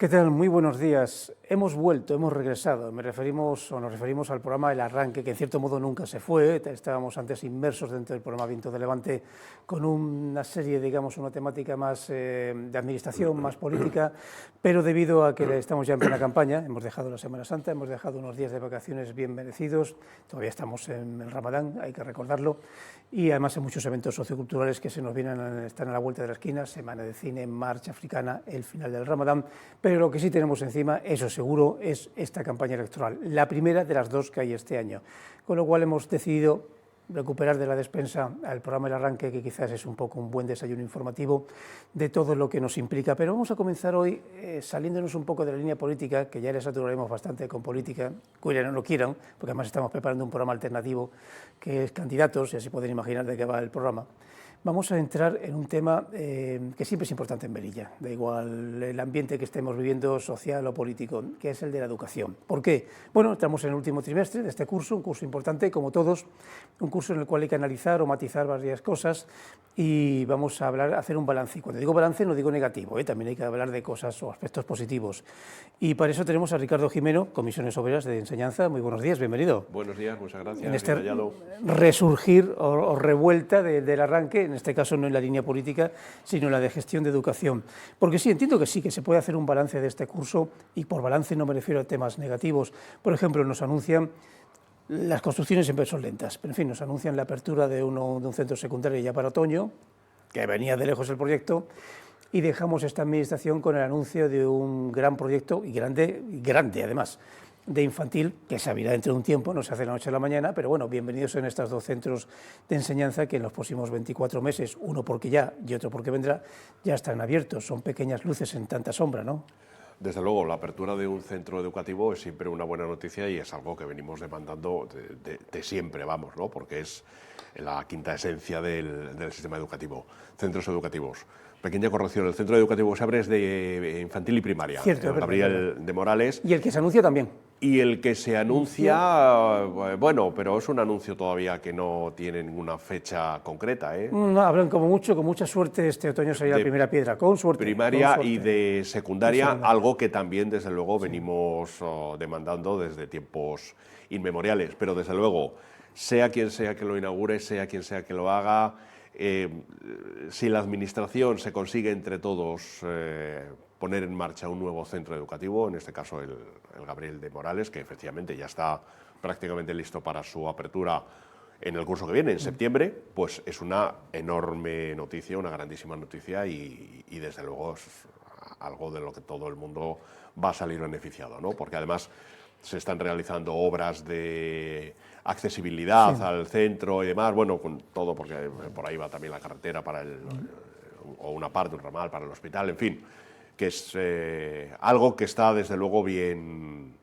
¿Qué tal? Muy buenos días. Hemos vuelto, hemos regresado. Nos referimos al programa El Arranque, que en cierto modo nunca se fue. Estábamos antes inmersos dentro del programa Viento de Levante con una serie, digamos, una temática más de administración, más política, pero debido a que estamos ya en plena campaña, hemos dejado la Semana Santa, hemos dejado unos días de vacaciones bien merecidos, todavía estamos en el Ramadán, hay que recordarlo, y además hay muchos eventos socioculturales que se nos vienen, están a la vuelta de la esquina, Semana de Cine, Marcha Africana, el final del Ramadán, pero lo que sí tenemos encima, eso seguro, es esta campaña electoral, la primera de las dos que hay este año, con lo cual hemos decidido recuperar de la despensa al programa El Arranque, que quizás es un poco un buen desayuno informativo de todo lo que nos implica, pero vamos a comenzar hoy saliéndonos un poco de la línea política, que ya les saturaremos bastante con política, quieran o no quieran, porque además estamos preparando un programa alternativo que es candidatos, y así pueden imaginar de qué va el programa. Vamos a entrar en un tema que siempre es importante en Melilla, da igual el ambiente que estemos viviendo, social o político, que es el de la educación. ¿Por qué? Bueno, estamos en el último trimestre de este curso, un curso importante, como todos, un curso en el cual hay que analizar o matizar varias cosas y vamos a hacer un balance. Y cuando digo balance no digo negativo, también hay que hablar de cosas o aspectos positivos. Y para eso tenemos a Ricardo Jimeno, Comisiones Obreras de Enseñanza. Muy buenos días, bienvenido. Buenos días, muchas gracias. En este resurgir o revuelta del arranque, en este caso no en la línea política, sino en la de gestión de educación. Porque sí, entiendo que sí, que se puede hacer un balance de este curso, y por balance no me refiero a temas negativos. Por ejemplo, nos anuncian, las construcciones siempre son lentas, pero en fin, nos anuncian la apertura de un centro secundario ya para otoño, que venía de lejos el proyecto, y dejamos esta administración con el anuncio de un gran proyecto, y grande además, de infantil, que se abrirá dentro de un tiempo, no se hace de la noche a la mañana, pero bueno, bienvenidos en estos dos centros de enseñanza que en los próximos 24 meses, uno porque ya y otro porque vendrá, ya están abiertos. Son pequeñas luces en tanta sombra, ¿no? Desde luego, la apertura de un centro educativo es siempre una buena noticia y es algo que venimos demandando de siempre, vamos, ¿no? Porque es la quinta esencia del sistema educativo. Centros educativos. Pequeña corrección, el centro educativo que se abre es de infantil y primaria. Cierto, Gabriel de Morales. Y el que se anuncia también. Y el que se anuncia, bueno, pero es un anuncio todavía que no tiene ninguna fecha concreta, ¿eh? No, hablan como mucho, con mucha suerte este otoño sería la primera piedra, con suerte. Primaria y de secundaria, algo que también desde luego venimos demandando desde tiempos inmemoriales, pero desde luego, sea quien sea que lo inaugure, sea quien sea que lo haga, si la administración se consigue entre todos poner en marcha un nuevo centro educativo, en este caso el Gabriel de Morales, que efectivamente ya está prácticamente listo para su apertura en el curso que viene, en septiembre, pues es una enorme noticia, una grandísima noticia y desde luego es algo de lo que todo el mundo va a salir beneficiado, ¿no? Porque además se están realizando obras de accesibilidad al centro y demás, bueno, con todo, porque por ahí va también la carretera o una parte, un ramal para el hospital, en fin, que es algo que está desde luego bien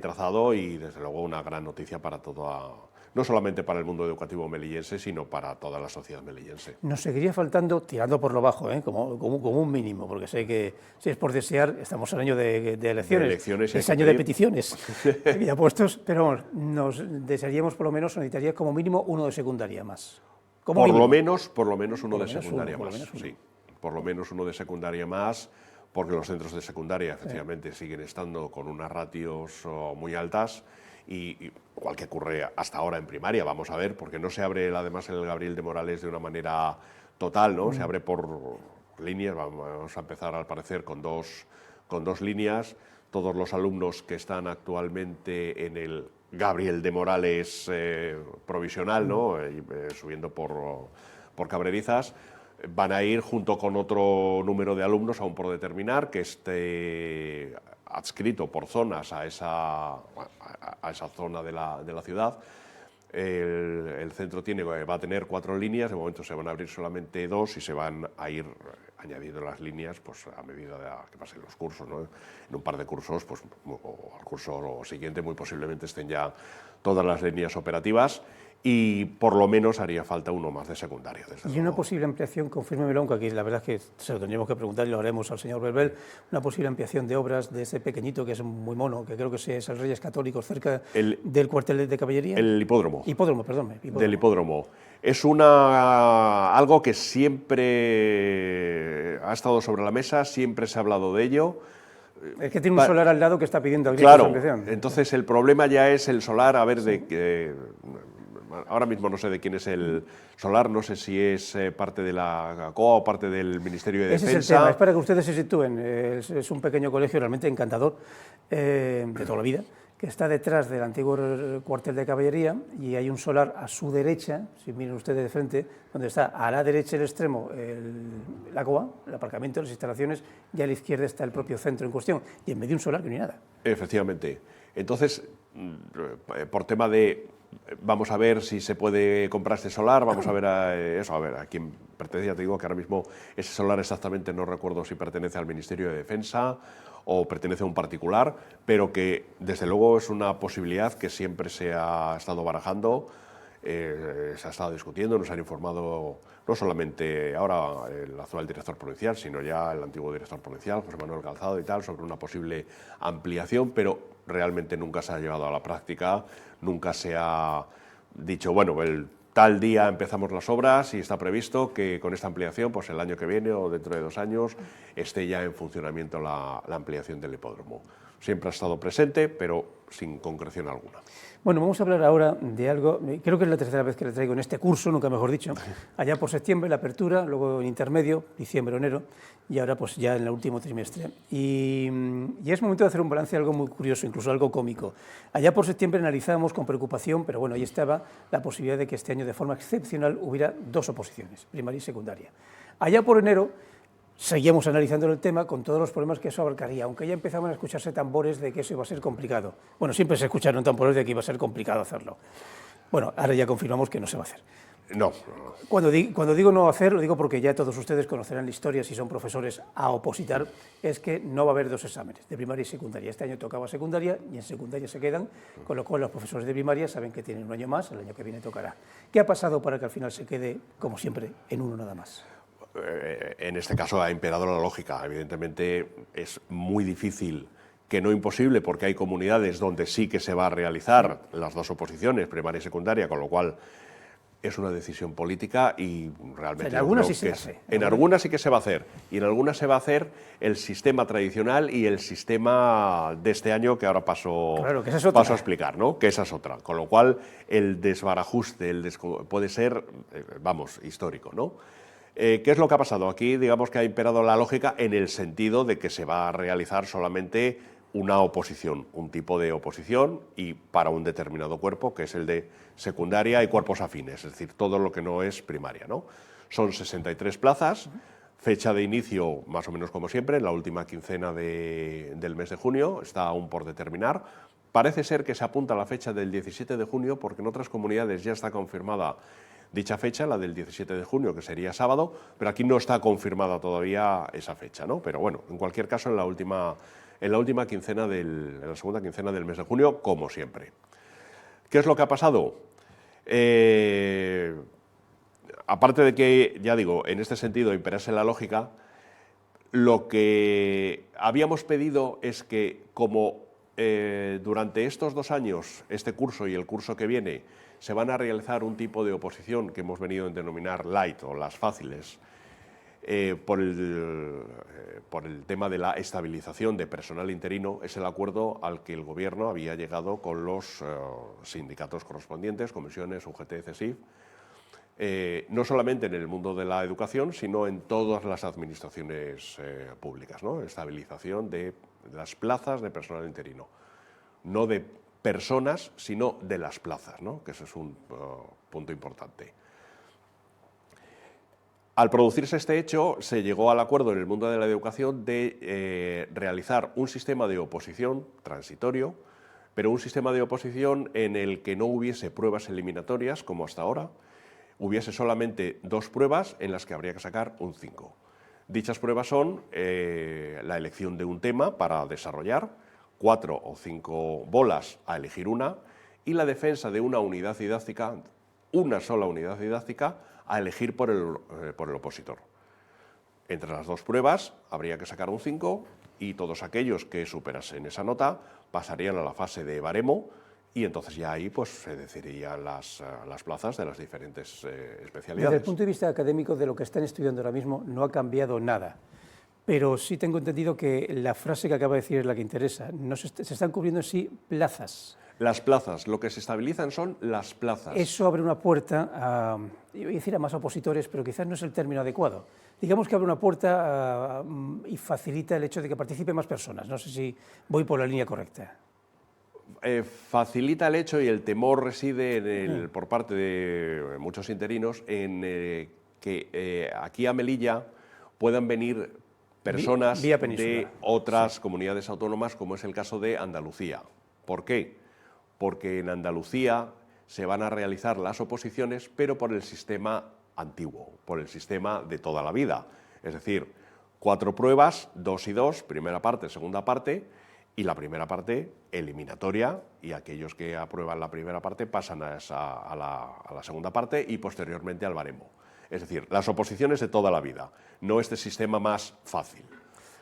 trazado y desde luego una gran noticia para no solamente para el mundo educativo melillense, sino para toda la sociedad melillense. Nos seguiría faltando, tirando por lo bajo, como un mínimo, porque sé que si es por desear, estamos en año de elecciones, es año de peticiones, ya puestos, pero vamos, nos desearíamos por lo menos, necesitaría como mínimo uno de secundaria más. Por lo menos uno de secundaria más, sí. Por lo menos uno de secundaria más, porque los centros de secundaria efectivamente siguen estando con unas ratios muy altas y igual que ocurre hasta ahora en primaria, vamos a ver, porque no se abre además el Gabriel de Morales de una manera total, ¿no? Se abre por líneas, vamos a empezar al parecer con dos líneas, todos los alumnos que están actualmente en el Gabriel de Morales provisional, ¿no? Subiendo por Cabrerizas, van a ir junto con otro número de alumnos, aún por determinar, que esté adscrito por zonas a esa zona de la ciudad. El centro va a tener 4 líneas, de momento se van a abrir solamente 2 y se van a ir añadiendo las líneas pues, a medida que pasen los cursos, ¿no? En un par de cursos, pues, o al curso siguiente muy posiblemente estén ya todas las líneas operativas y por lo menos haría falta uno más de secundario. Y una posible ampliación, confírmemelo, aunque aquí la verdad es que se lo tendríamos que preguntar y lo haremos al señor Berbel, una posible ampliación de obras de ese pequeñito que es muy mono, que creo que es el Reyes Católicos, cerca del cuartel de caballería. El hipódromo. Hipódromo, perdón. Del hipódromo. Es algo que siempre ha estado sobre la mesa, siempre se ha hablado de ello. Es que tiene un solar al lado que está pidiendo claro, ampliación. Entonces el problema ya es el solar, a ver, ahora mismo no sé de quién es el solar, no sé si es parte de la COA o parte del Ministerio de Defensa. Ese es el tema, es para que ustedes se sitúen. Es un pequeño colegio realmente encantador, de toda la vida, que está detrás del antiguo cuartel de caballería, y hay un solar a su derecha, si miran ustedes de frente, donde está a la derecha el extremo la COA, el aparcamiento, las instalaciones, y a la izquierda está el propio centro en cuestión, y en medio un solar que no hay nada. Efectivamente. Entonces, por tema de vamos a ver si se puede comprar este solar, vamos a ver a quién pertenece. Ya te digo que ahora mismo ese solar exactamente no recuerdo si pertenece al Ministerio de Defensa o pertenece a un particular, pero que desde luego es una posibilidad que siempre se ha estado barajando, se ha estado discutiendo, nos han informado no solamente ahora el actual director provincial, sino ya el antiguo director provincial, José Manuel Calzado y tal, sobre una posible ampliación, pero realmente nunca se ha llevado a la práctica, nunca se ha dicho, bueno, el tal día empezamos las obras y está previsto que con esta ampliación, pues el año que viene o dentro de 2 años, esté ya en funcionamiento la ampliación del hipódromo. Siempre ha estado presente, pero sin concreción alguna. Bueno, vamos a hablar ahora de algo, creo que es la tercera vez que le traigo en este curso, nunca mejor dicho, allá por septiembre la apertura, luego en intermedio, diciembre, enero, y ahora pues ya en el último trimestre. Y es momento de hacer un balance, algo muy curioso, incluso algo cómico. Allá por septiembre analizábamos con preocupación, pero bueno, ahí estaba la posibilidad de que este año de forma excepcional hubiera 2 oposiciones, primaria y secundaria. Allá por enero seguíamos analizando el tema con todos los problemas que eso abarcaría, aunque ya empezaban a escucharse tambores de que eso iba a ser complicado. Bueno, siempre se escucharon tambores de que iba a ser complicado hacerlo. Bueno, ahora ya confirmamos que no se va a hacer. No. Cuando digo no hacer, lo digo porque ya todos ustedes conocerán la historia, si son profesores a opositar, es que no va a haber 2 exámenes, de primaria y secundaria. Este año tocaba secundaria y en secundaria se quedan, con lo cual los profesores de primaria saben que tienen un año más, el año que viene tocará. ¿Qué ha pasado para que al final se quede, como siempre, en uno nada más? En este caso ha imperado la lógica. Evidentemente es muy difícil, que no imposible, porque hay comunidades donde sí que se va a realizar las 2 oposiciones, primaria y secundaria, con lo cual es una decisión política y realmente... En algunas sí se hace. En algunas sí que se va a hacer, y en algunas se va a hacer el sistema tradicional y el sistema de este año, que ahora paso a explicar, ¿no? Que esa es otra. Con lo cual el desbarajuste puede ser, histórico, ¿no? ¿Qué es lo que ha pasado? Aquí, digamos que ha imperado la lógica en el sentido de que se va a realizar solamente una oposición, un tipo de oposición, y para un determinado cuerpo, que es el de secundaria y cuerpos afines, es decir, todo lo que no es primaria, ¿no? Son 63 plazas, fecha de inicio más o menos como siempre, en la última quincena del mes de junio, está aún por determinar. Parece ser que se apunta a la fecha del 17 de junio, porque en otras comunidades ya está confirmada dicha fecha, la del 17 de junio, que sería sábado, pero aquí no está confirmada todavía esa fecha, ¿no? Pero bueno, en cualquier caso, en la última quincena en la segunda quincena del mes de junio, como siempre. ¿Qué es lo que ha pasado? Aparte de que, ya digo, en este sentido imperase la lógica, lo que habíamos pedido es que, como durante estos 2 años, este curso y el curso que viene, se van a realizar un tipo de oposición que hemos venido a denominar light o las fáciles, por el tema de la estabilización de personal interino, es el acuerdo al que el Gobierno había llegado con los sindicatos correspondientes, comisiones, UGT, CESIF, no solamente en el mundo de la educación, sino en todas las administraciones públicas, ¿no? Estabilización de las plazas de personal interino, no de personas, sino de las plazas, ¿no? Que ese es un punto importante. Al producirse este hecho, se llegó al acuerdo en el mundo de la educación de realizar un sistema de oposición transitorio, pero un sistema de oposición en el que no hubiese pruebas eliminatorias, como hasta ahora, hubiese solamente 2 pruebas en las que habría que sacar un 5. Dichas pruebas son la elección de un tema para desarrollar, 4 o 5 bolas a elegir una, y la defensa de una unidad didáctica una sola unidad didáctica a elegir por el opositor. Entre las dos pruebas habría que sacar un 5 y todos aquellos que superasen esa nota pasarían a la fase de baremo y entonces ya ahí pues, se decidirían las plazas de las diferentes especialidades. Desde el punto de vista académico de lo que están estudiando ahora mismo no ha cambiado nada, pero sí tengo entendido que la frase que acaba de decir es la que interesa. No se están cubriendo en sí plazas. Las plazas, lo que se estabilizan son las plazas. Eso abre una puerta a, yo voy a decir a más opositores, pero quizás no es el término adecuado. Digamos que abre una puerta y facilita el hecho de que participen más personas. No sé si voy por la línea correcta. Facilita el hecho y el temor reside por parte de muchos interinos en que aquí a Melilla puedan venir personas de otras comunidades autónomas, como es el caso de Andalucía. ¿Por qué? Porque en Andalucía se van a realizar las oposiciones, pero por el sistema antiguo, por el sistema de toda la vida. Es decir, 4 pruebas, 2 y 2, primera parte, segunda parte, y la primera parte eliminatoria, y aquellos que aprueban la primera parte pasan a la segunda parte y posteriormente al baremo. Es decir, las oposiciones de toda la vida, no este sistema más fácil.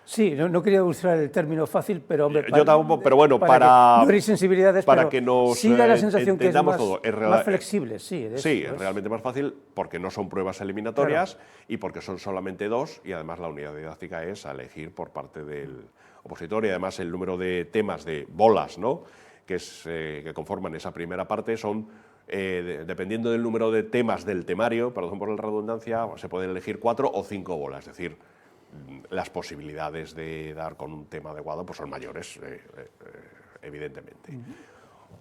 Sí, no quería usar el término fácil, pero hombre, yo tampoco, pero bueno, para no sensibilidades, para pero que nos sí da la sensación que es más, todo. más flexible. Sí, es realmente más fácil porque no son pruebas eliminatorias, claro, y porque son solamente 2 y además la unidad didáctica es a elegir por parte del opositor y además el número de temas de bolas, ¿no?, que conforman esa primera parte son, dependiendo del número de temas del temario, perdón por la redundancia, se pueden elegir 4 o 5 bolas, es decir, las posibilidades de dar con un tema adecuado pues son mayores, evidentemente.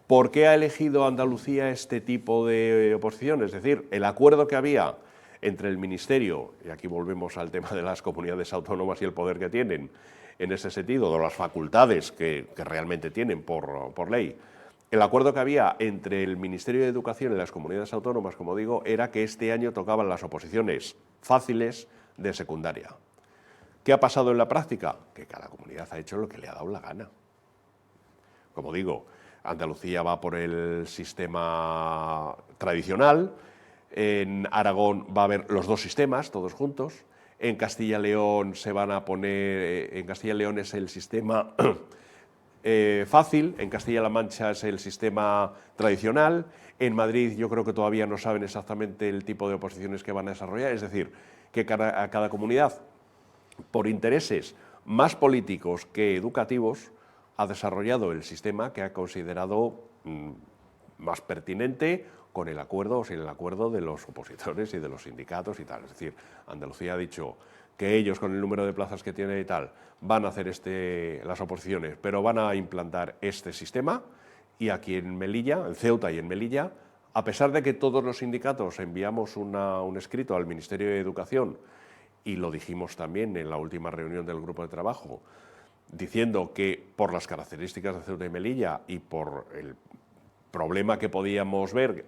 ¿Por qué ha elegido Andalucía este tipo de oposición? Es decir, el acuerdo que había entre el Ministerio, y aquí volvemos al tema de las comunidades autónomas y el poder que tienen en ese sentido, de las facultades que realmente tienen por ley, el acuerdo que había entre el Ministerio de Educación y las comunidades autónomas, como digo, era que este año tocaban las oposiciones fáciles de secundaria. ¿Qué ha pasado en la práctica? Que cada comunidad ha hecho lo que le ha dado la gana. Como digo, Andalucía va por el sistema tradicional, en Aragón va a haber los 2 sistemas, todos juntos, en Castilla y León se van a poner, en Castilla y León es el sistema fácil, en Castilla-La Mancha es el sistema tradicional, en Madrid yo creo que todavía no saben exactamente el tipo de oposiciones que van a desarrollar, es decir, que a cada comunidad, por intereses más políticos que educativos, ha desarrollado el sistema que ha considerado más pertinente con el acuerdo o sin el acuerdo de los opositores y de los sindicatos y tal. Es decir, Andalucía ha dicho que ellos, con el número de plazas que tienen y tal, van a hacer las oposiciones, pero van a implantar este sistema, y aquí en Melilla, en Ceuta y en Melilla, a pesar de que todos los sindicatos enviamos un escrito al Ministerio de Educación, y lo dijimos también en la última reunión del grupo de trabajo, diciendo que por las características de Ceuta y Melilla y por el problema que podíamos ver,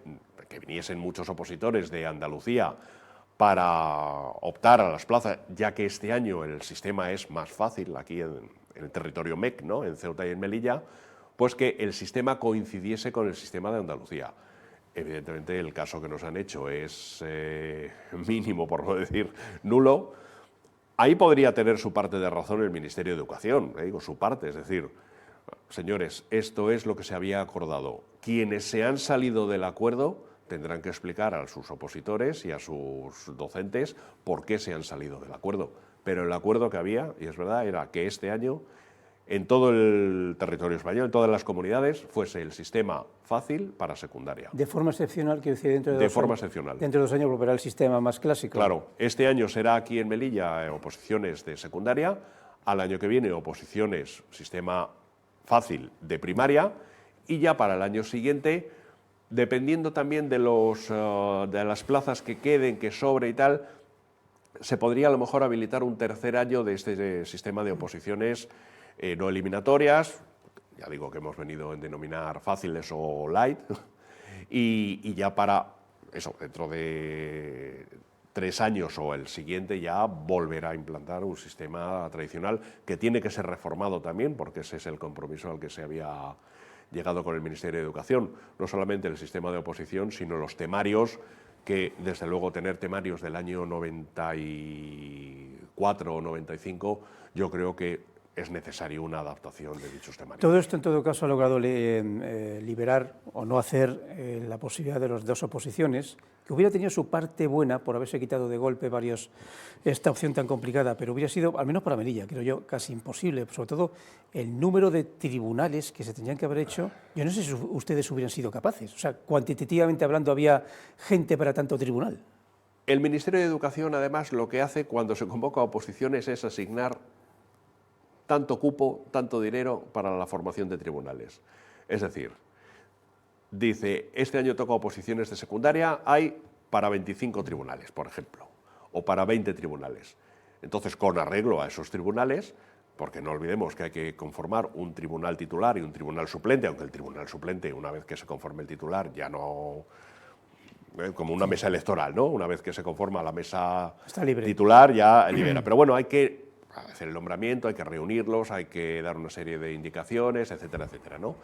que viniesen muchos opositores de Andalucía para optar a las plazas, ya que este año el sistema es más fácil aquí en el territorio MEC, ¿no?, en Ceuta y en Melilla, pues que el sistema coincidiese con el sistema de Andalucía. Evidentemente el caso que nos han hecho es mínimo, por no decir nulo. Ahí podría tener su parte de razón el Ministerio de Educación, digo su parte, es decir, señores, esto es lo que se había acordado. Quienes se han salido del acuerdo tendrán que explicar a sus opositores y a sus docentes por qué se han salido del acuerdo. Pero el acuerdo que había, y es verdad, era que este año en todo el territorio español, en todas las comunidades, fuese el sistema fácil para secundaria. De forma excepcional, quiero decir, dentro de 2 forma años, excepcional. Dentro de 2 años volverá el sistema más clásico. Claro, este año será aquí en Melilla oposiciones de secundaria, al año que viene oposiciones sistema fácil de primaria, y ya para el año siguiente, dependiendo también de las plazas que queden, que sobre y tal, se podría a lo mejor habilitar un tercer año de este sistema de oposiciones no eliminatorias, ya digo que hemos venido en denominar fáciles o light, y ya para eso, dentro de 3 años o el siguiente ya volverá a implantar un sistema tradicional que tiene que ser reformado también, porque ese es el compromiso al que se había llegado con el Ministerio de Educación, no solamente el sistema de oposición, sino los temarios, que desde luego tener temarios del año 94 o 95, yo creo que es necesario una adaptación de dichos temarios. Todo esto, en todo caso, ha logrado liberar o no hacer la posibilidad de las dos oposiciones, que hubiera tenido su parte buena por haberse quitado de golpe esta opción tan complicada, pero hubiera sido, al menos para Melilla, creo yo, casi imposible, sobre todo el número de tribunales que se tendrían que haber hecho. Yo no sé si ustedes hubieran sido capaces, o sea, cuantitativamente hablando, ¿había gente para tanto tribunal? El Ministerio de Educación, además, lo que hace cuando se convoca a oposiciones es asignar tanto cupo, tanto dinero para la formación de tribunales. Es decir, dice, este año toca oposiciones de secundaria, hay para 25 tribunales, por ejemplo, o para 20 tribunales. Entonces, con arreglo a esos tribunales, porque no olvidemos que hay que conformar un tribunal titular y un tribunal suplente, aunque el tribunal suplente, una vez que se conforme el titular, ya no... como una mesa electoral, ¿no? Una vez que se conforma la mesa titular, ya libera. Pero bueno, hay que hacer el nombramiento, hay que reunirlos, hay que dar una serie de indicaciones, etcétera, etcétera, ¿no?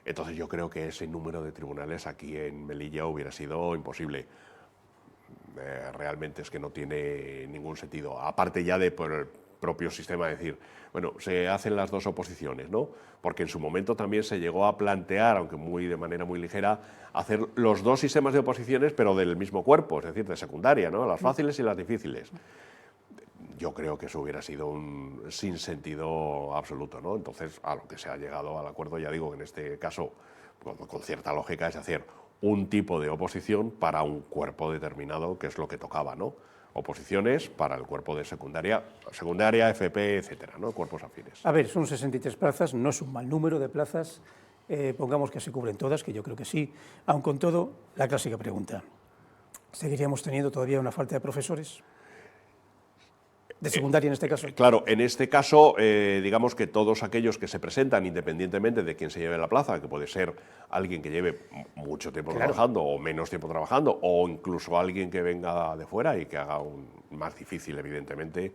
Entonces yo creo que ese número de tribunales aquí en Melilla hubiera sido imposible. Realmente es que no tiene ningún sentido. Aparte ya de por el propio sistema, decir, bueno, se hacen las dos oposiciones, ¿no? Porque en su momento también se llegó a plantear, aunque de manera muy ligera, hacer los dos sistemas de oposiciones, pero del mismo cuerpo, es decir, de secundaria, ¿no? Las fáciles y las difíciles. Yo creo que eso hubiera sido un sinsentido absoluto, ¿no? Entonces, a lo que se ha llegado al acuerdo, ya digo que en este caso, con cierta lógica, es hacer un tipo de oposición para un cuerpo determinado, que es lo que tocaba, ¿no? Oposiciones para el cuerpo de secundaria, FP, etcétera, ¿no? Cuerpos afines. A ver, son 63 plazas, no es un mal número de plazas, pongamos que se cubren todas, que yo creo que sí, aun con todo, la clásica pregunta, ¿seguiríamos teniendo todavía una falta de profesores? ¿De secundaria en este caso? Claro, en este caso, digamos que todos aquellos que se presentan, independientemente de quién se lleve la plaza, que puede ser alguien que lleve mucho tiempo trabajando o menos tiempo trabajando, o incluso alguien que venga de fuera y que haga más difícil, evidentemente,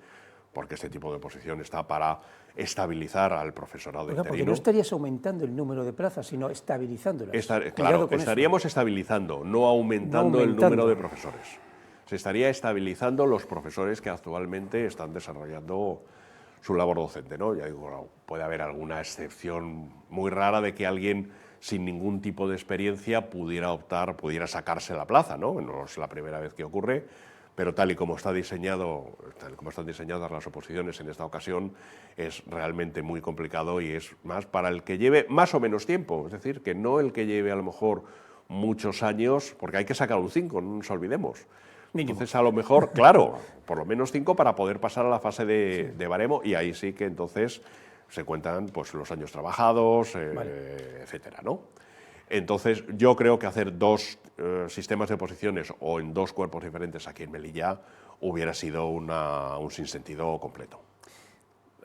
porque este tipo de oposición está para estabilizar al profesorado interino. Porque no estarías aumentando el número de plazas, sino estabilizándolas. Claro, estaríamos estabilizando, no aumentando el número de profesores. Se estaría estabilizando los profesores que actualmente están desarrollando su labor docente, ¿no? Ya digo, puede haber alguna excepción muy rara de que alguien sin ningún tipo de experiencia pudiera sacarse la plaza, ¿no? No es la primera vez que ocurre, pero tal y como están diseñadas las oposiciones en esta ocasión, es realmente muy complicado y es más para el que lleve más o menos tiempo, es decir, que no el que lleve a lo mejor muchos años, porque hay que sacar un 5, no nos olvidemos. Mínimo. Entonces, a lo mejor, claro, por lo menos 5 para poder pasar a la fase de baremo, y ahí sí que entonces se cuentan pues, los años trabajados, etcétera, ¿no? Entonces, yo creo que hacer dos sistemas de oposiciones o en dos cuerpos diferentes aquí en Melilla hubiera sido un sinsentido completo.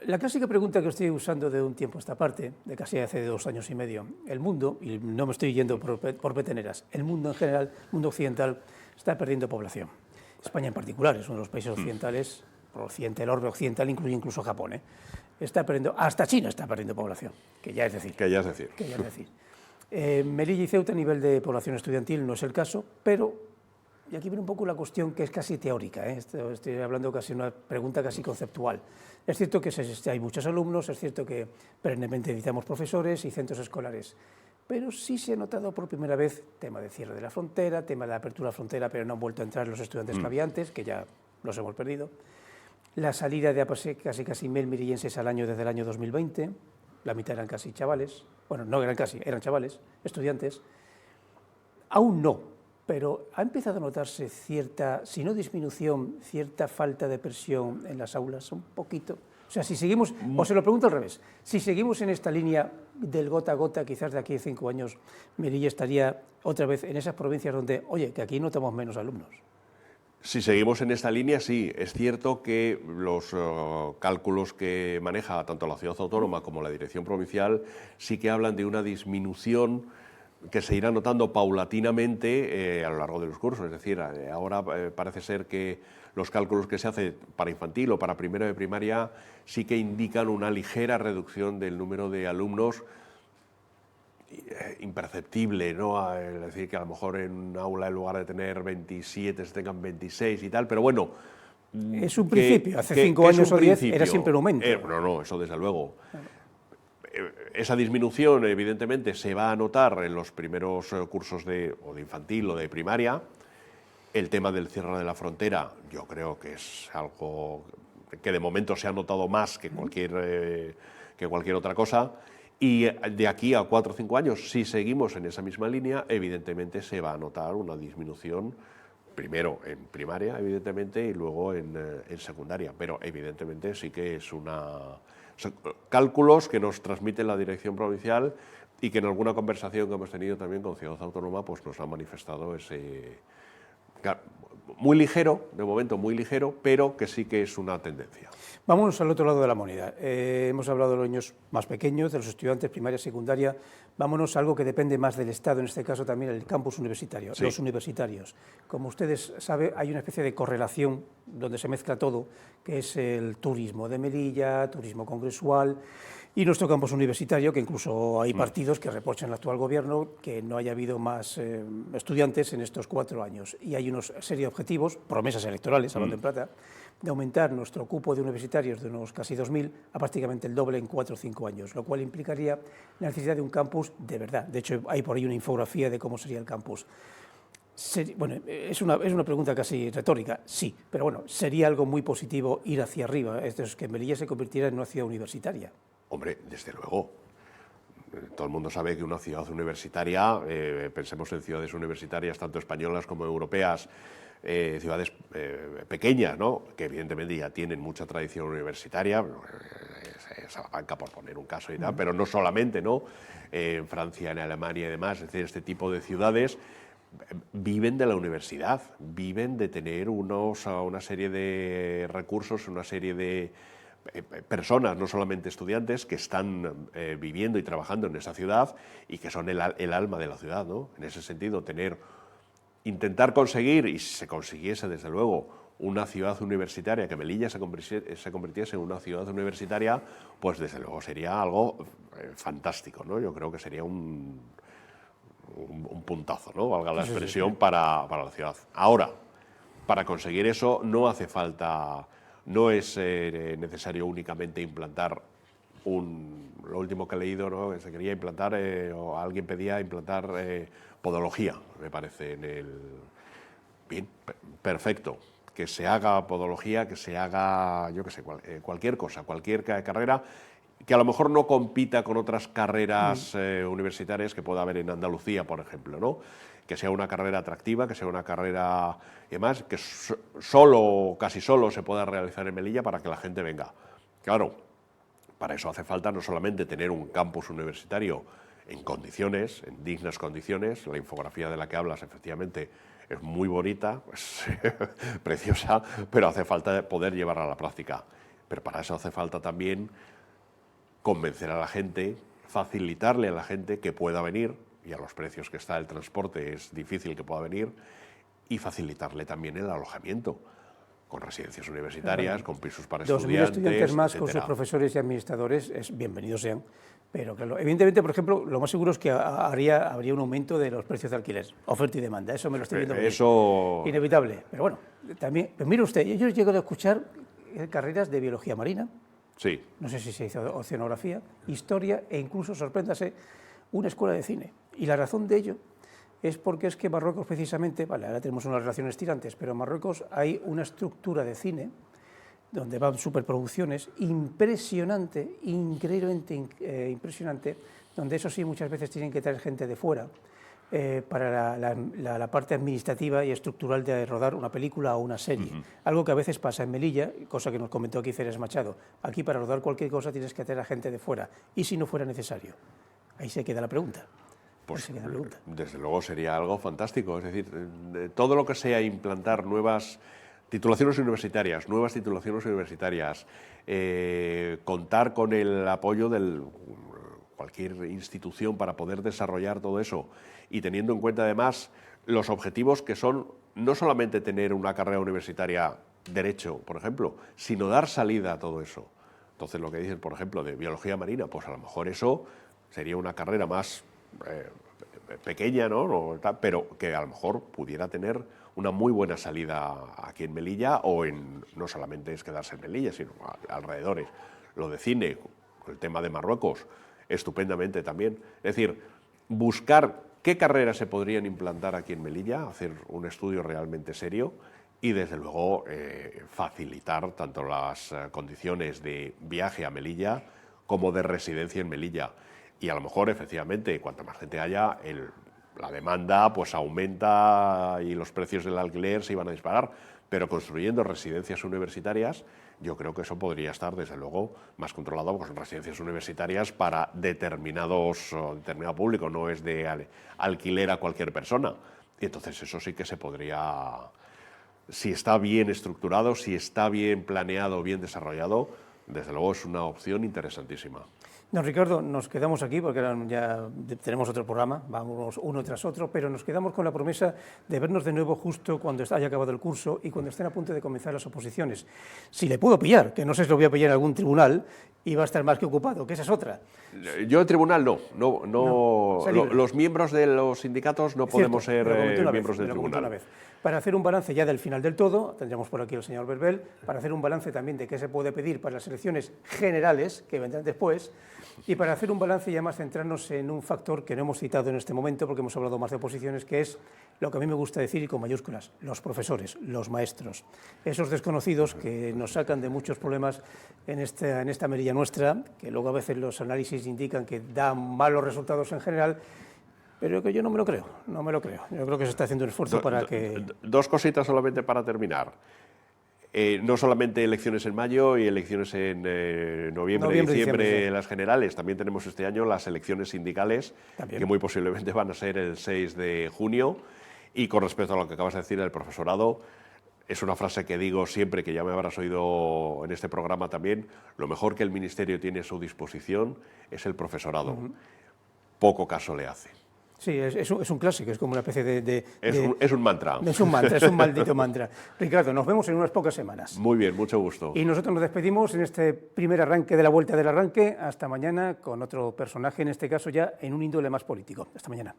La clásica pregunta que estoy usando de un tiempo a esta parte, de casi hace 2 años y medio, el mundo, y no me estoy yendo por peteneras, el mundo en general, el mundo occidental, está perdiendo población. España en particular es uno de los países occidentales, el orbe occidental incluye incluso Japón, está perdiendo, hasta China está perdiendo población, que ya es decir. Melilla y Ceuta a nivel de población estudiantil no es el caso, pero, y aquí viene un poco la cuestión que es casi teórica, estoy hablando casi una pregunta casi conceptual. Es cierto que hay muchos alumnos, es cierto que perennemente necesitamos profesores y centros escolares, pero sí se ha notado por primera vez tema de cierre de la frontera, tema de la apertura de la frontera, pero no han vuelto a entrar los estudiantes que había antes, que ya los hemos perdido. La salida de casi 1.000 melillenses al año desde el año 2020, la mitad eran casi chavales, bueno, no eran casi, eran chavales, estudiantes. Aún no, pero ha empezado a notarse cierta, si no disminución, cierta falta de presión en las aulas, un poquito. O sea, si seguimos, o se lo pregunto al revés, si seguimos en esta línea del gota a gota, quizás de aquí a 5 años Melilla estaría otra vez en esas provincias donde, oye, que aquí notamos menos alumnos. Si seguimos en esta línea, sí. Es cierto que los cálculos que maneja tanto la ciudad autónoma como la dirección provincial sí que hablan de una disminución que se irá notando paulatinamente a lo largo de los cursos. Es decir, ahora parece ser que los cálculos que se hacen para infantil o para primero de primaria sí que indican una ligera reducción del número de alumnos imperceptible, ¿no? Es decir, que a lo mejor en un aula en lugar de tener 27 se tengan 26 y tal, pero bueno. Es un principio, hace 5 años o 10 era siempre un aumento. No, eso desde luego. Esa disminución, evidentemente, se va a notar en los primeros cursos de infantil o de primaria. El tema del cierre de la frontera, yo creo que es algo que de momento se ha notado más que cualquier otra cosa. Y de aquí a 4 o 5 años, si seguimos en esa misma línea, evidentemente se va a notar una disminución, primero en primaria, evidentemente, y luego en secundaria. Pero evidentemente sí que son cálculos que nos transmite la Dirección Provincial y que en alguna conversación que hemos tenido también con Ciudad Autónoma pues nos ha manifestado ese... Muy ligero, de momento muy ligero, pero que sí que es una tendencia. Vámonos al otro lado de la moneda. Hemos hablado de los niños más pequeños, de los estudiantes primaria, secundaria. Vámonos a algo que depende más del Estado, en este caso también el campus universitario, sí. Los universitarios. Como ustedes saben, hay una especie de correlación donde se mezcla todo, que es el turismo de Melilla, turismo congresual, y nuestro campus universitario, que incluso hay partidos que reprochan al actual gobierno que no haya habido más estudiantes en estos 4 años. Y hay una serie de objetivos, promesas electorales, hablando en plata, de aumentar nuestro cupo de universitarios de unos casi 2.000 a prácticamente el doble en 4 o 5 años, lo cual implicaría la necesidad de un campus de verdad. De hecho, hay por ahí una infografía de cómo sería el campus. Bueno, es una pregunta casi retórica, sí, pero bueno, sería algo muy positivo ir hacia arriba, es que Melilla se convirtiera en una ciudad universitaria. Hombre, desde luego. Todo el mundo sabe que una ciudad universitaria, pensemos en ciudades universitarias tanto españolas como europeas, ciudades pequeñas, ¿no? Que evidentemente ya tienen mucha tradición universitaria, Salamanca por poner un caso y tal, pero no solamente, ¿no? En Francia, en Alemania y demás, es decir, este tipo de ciudades viven de la universidad, viven de tener una serie de recursos, una serie de personas, no solamente estudiantes, que están viviendo y trabajando en esa ciudad y que son el alma de la ciudad, ¿no? En ese sentido, intentar conseguir, y si se consiguiese desde luego, una ciudad universitaria, que Melilla se convirtiese en una ciudad universitaria, pues desde luego sería algo fantástico, ¿no? Yo creo que sería un puntazo, ¿no? Valga la expresión, para la ciudad. Ahora, para conseguir eso no hace falta... No es necesario únicamente implantar lo último que he leído, ¿no? Que se quería implantar, o alguien pedía implantar podología, me parece. Bien, perfecto. Que se haga podología, que se haga, yo qué sé, cualquier cosa, cualquier carrera que a lo mejor no compita con otras carreras universitarias que pueda haber en Andalucía, por ejemplo, ¿no? Que sea una carrera atractiva, que sea una carrera y demás, que casi solo se pueda realizar en Melilla para que la gente venga. Claro, para eso hace falta no solamente tener un campus universitario en condiciones, en dignas condiciones, la infografía de la que hablas efectivamente es muy bonita, pues, preciosa, pero hace falta poder llevarla a la práctica. Pero para eso hace falta también convencer a la gente, facilitarle a la gente que pueda venir, y a los precios que está el transporte es difícil que pueda venir, y facilitarle también el alojamiento, con residencias universitarias, con pisos para estudiantes, 2.000 estudiantes más, etcétera. con sus profesores y administradores, bienvenidos sean. Pero claro, evidentemente, por ejemplo, lo más seguro es que habría un aumento de los precios de alquiler, oferta y demanda, eso me lo estoy viendo eso... inevitable. Pero bueno, también, pues mire usted, yo llego a escuchar carreras de biología marina, sí. No sé si se hizo oceanografía, historia e incluso, sorpréndase, una escuela de cine. Y la razón de ello es porque es que Marruecos precisamente, vale, ahora tenemos unas relaciones tirantes, pero en Marruecos hay una estructura de cine donde van superproducciones impresionante, increíblemente impresionante, donde eso sí muchas veces tienen que traer gente de fuera para la parte administrativa y estructural de rodar una película o una serie. Algo que a veces pasa en Melilla, cosa que nos comentó aquí Ceres Machado. Aquí para rodar cualquier cosa tienes que traer a gente de fuera, y si no fuera necesario. Ahí se queda la pregunta. Pues desde luego sería algo fantástico, es decir, todo lo que sea implantar nuevas titulaciones universitarias, contar con el apoyo de cualquier institución para poder desarrollar todo eso, y teniendo en cuenta además los objetivos que son no solamente tener una carrera universitaria derecho, por ejemplo, sino dar salida a todo eso. Entonces lo que dicen, por ejemplo, de biología marina, pues a lo mejor eso sería una carrera más pequeña, ¿no? Pero que a lo mejor pudiera tener una muy buena salida aquí en Melilla, o no solamente es quedarse en Melilla, sino alrededores. Lo de cine, el tema de Marruecos, estupendamente también. Es decir, buscar qué carreras se podrían implantar aquí en Melilla, hacer un estudio realmente serio y, desde luego, facilitar tanto las condiciones de viaje a Melilla como de residencia en Melilla. Y a lo mejor, efectivamente, cuanta más gente haya, la demanda pues aumenta y los precios del alquiler se iban a disparar, pero construyendo residencias universitarias, yo creo que eso podría estar, desde luego, más controlado, porque son residencias universitarias para determinado público, no es de alquiler a cualquier persona. Y entonces eso sí que se podría, si está bien estructurado, si está bien planeado, bien desarrollado, desde luego es una opción interesantísima. Don Ricardo, nos quedamos aquí porque ya tenemos otro programa, vamos uno tras otro, pero nos quedamos con la promesa de vernos de nuevo justo cuando haya acabado el curso y cuando estén a punto de comenzar las oposiciones. Si le puedo pillar, que no sé si lo voy a pillar en algún tribunal y va a estar más que ocupado, que esa es otra. Yo en tribunal no. Los miembros de los sindicatos no podemos ser miembros del tribunal. Para hacer un balance ya del final del todo, tendremos por aquí al señor Berbel, para hacer un balance también de qué se puede pedir para las elecciones generales, que vendrán después, y para hacer un balance ya más centrarnos en un factor que no hemos citado en este momento, porque hemos hablado más de oposiciones, que es lo que a mí me gusta decir, y con mayúsculas, los profesores, los maestros. Esos desconocidos que nos sacan de muchos problemas en esta Melilla nuestra, que luego a veces los análisis indican que dan malos resultados en general, pero que yo no me lo creo. Yo creo que se está haciendo un esfuerzo para que... Dos cositas solamente para terminar. No solamente elecciones en mayo y elecciones en noviembre, diciembre, las generales, también tenemos este año las elecciones sindicales, que muy posiblemente van a ser el 6 de junio. Y con respecto a lo que acabas de decir del profesorado, es una frase que digo siempre, que ya me habrás oído en este programa también: lo mejor que el Ministerio tiene a su disposición es el profesorado. Poco caso le hace. Sí, es un clásico, es como una especie de... Es un mantra. Es un mantra, es un maldito mantra. Ricardo, nos vemos en unas pocas semanas. Muy bien, mucho gusto. Y nosotros nos despedimos en este primer arranque de la Vuelta del Arranque. Hasta mañana con otro personaje, en este caso ya en un índole más político. Hasta mañana.